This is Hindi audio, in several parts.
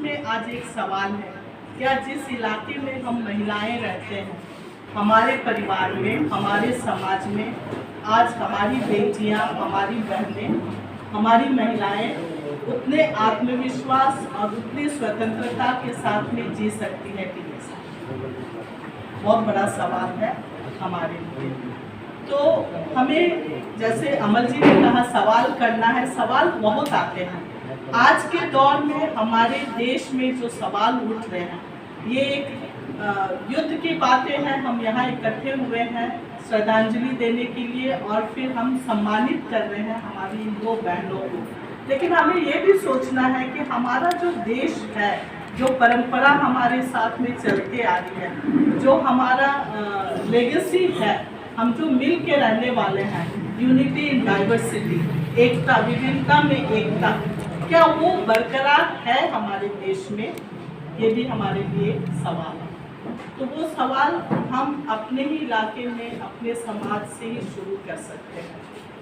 में आज एक सवाल है, क्या जिस इलाके में हम महिलाएं रहते हैं, हमारे परिवार में, हमारे समाज में आज हमारी बेटियां, हमारी बहनें, हमारी महिलाएं उतने आत्मविश्वास और उतनी स्वतंत्रता के साथ में जी सकती है कि नहीं? बहुत बड़ा सवाल है हमारे लिए। तो हमें, जैसे अमल जी ने कहा, सवाल करना है। सवाल बहुत आते हैं आज के दौर में। हमारे देश में जो सवाल उठ रहे हैं, ये एक युद्ध की बातें हैं। हम यहाँ इकट्ठे हुए हैं श्रद्धांजलि देने के लिए और फिर हम सम्मानित कर रहे हैं हमारी इन दो बहनों को। लेकिन हमें ये भी सोचना है कि हमारा जो देश है, जो परंपरा हमारे साथ में चलते आ रही है, जो हमारा लेगेसी है, हम जो मिल के रहने वाले हैं, यूनिटी इन डाइवर्सिटी, एकता विभिन्नता में एकता, क्या वो बरकरार है हमारे देश में? ये भी हमारे लिए सवाल है। तो वो सवाल हम अपने ही इलाके में, अपने समाज से ही शुरू कर सकते हैं।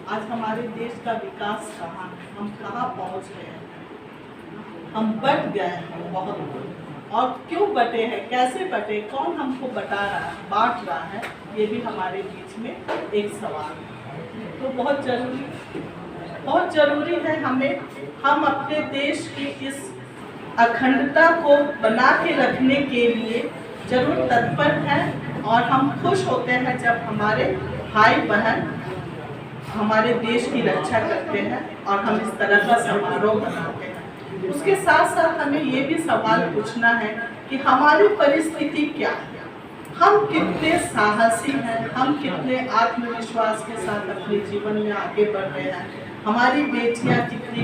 आज हमारे देश का विकास कहाँ है, हम कहाँ पहुँच गए हैं? हम बट गए हैं बहुत। और क्यों बटे हैं, कैसे बटे, कौन हमको बटा रहा है, बांट रहा है, ये भी हमारे बीच में एक सवाल है। तो बहुत ज़रूरी है हम अपने देश की इस अखंडता को बना के रखने के लिए जरूर तत्पर हैं। और हम खुश होते हैं जब हमारे भाई बहन हमारे देश की रक्षा करते हैं और हम इस तरह का समारोह बनाते हैं। उसके साथ साथ हमें ये भी सवाल पूछना है कि हमारी परिस्थिति क्या है, हम कितने साहसी हैं, हम कितने आत्मविश्वास के साथ अपने जीवन में आगे बढ़ रहे हैं, हमारी बेटियां कितनी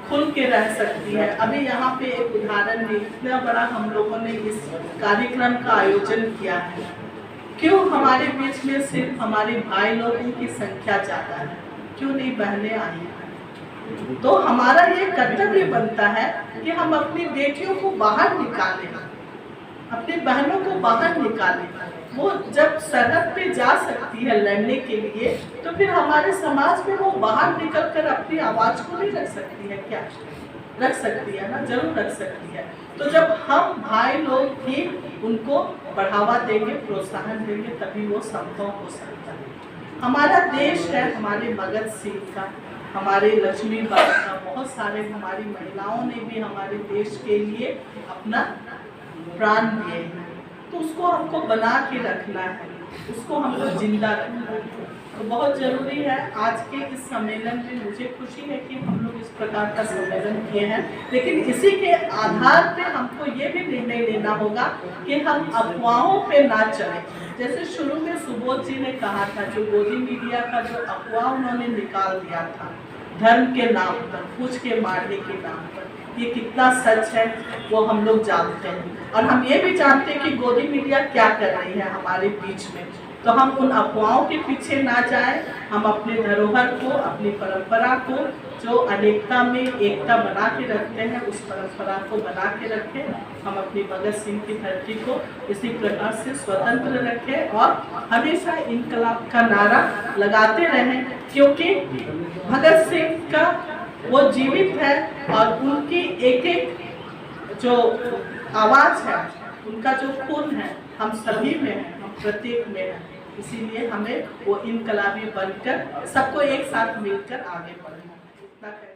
खुल के रह सकती है। अभी यहाँ पे एक उदाहरण है, इतना बड़ा हम लोगों ने इस कार्यक्रम का आयोजन किया है। क्यों हमारे बीच में सिर्फ हमारे भाई लोगों की संख्या ज़्यादा है, क्यों नहीं बहनें आई हैं? तो हमारा ये कर्तव्य बनता है कि हम अपनी बेटियों को बाहर निकालें, अपनी बहनों को बाहर निकालें। वो जब सरहद पे जा सकती है लड़ने के लिए, तो फिर हमारे समाज में वो बाहर निकल कर अपनी आवाज़ को नहीं रख सकती है क्या? रख सकती है ना, जरूर रख सकती है। तो जब हम भाई लोग भी उनको बढ़ावा देंगे, प्रोत्साहन देंगे, तभी वो संभव हो सकता है। हमारा देश है हमारे भगत सिंह का, हमारे लक्ष्मीबाई का, बहुत सारे हमारी महिलाओं ने भी हमारे देश के लिए अपना प्राण दिए हैं। तो उसको हमको बना के रखना है, उसको हमको जिंदा रखना है। तो बहुत ज़रूरी है। आज के इस सम्मेलन में मुझे खुशी है कि हम लोग इस प्रकार का सम्मेलन किए हैं, लेकिन इसी के आधार पे हमको ये भी निर्णय लेना होगा कि हम अफवाहों पे ना चलें। जैसे शुरू में सुबोध जी ने कहा था, जो गोदी मीडिया का जो अफवाह उन्होंने निकाल दिया था धर्म के नाम पर, पूछ के मारने के नाम पर, ये कितना सच है वो हम लोग जानते हैं। और हम ये भी जानते हैं कि गोदी मीडिया क्या कर रही है हमारे बीच में। तो हम उन अफवाहों के पीछे ना जाएं, हम अपने धरोहर को, अपनी परंपरा को, जो अनेकता में एकता बना के रखते हैं, उस परंपरा को बना के रखें। हम अपनी भगत सिंह की धरती को इसी प्रकार से स्वतंत्र रखें और हमेशा इनकलाब का नारा लगाते रहें, क्योंकि भगत सिंह का वो जीवित है और उनकी एक एक जो आवाज़ है, उनका जो खून है, हम सभी में है, हम प्रत्येक में है। इसीलिए हमें वो इनकलाबी बनकर सबको एक साथ मिलकर आगे बढ़ना है।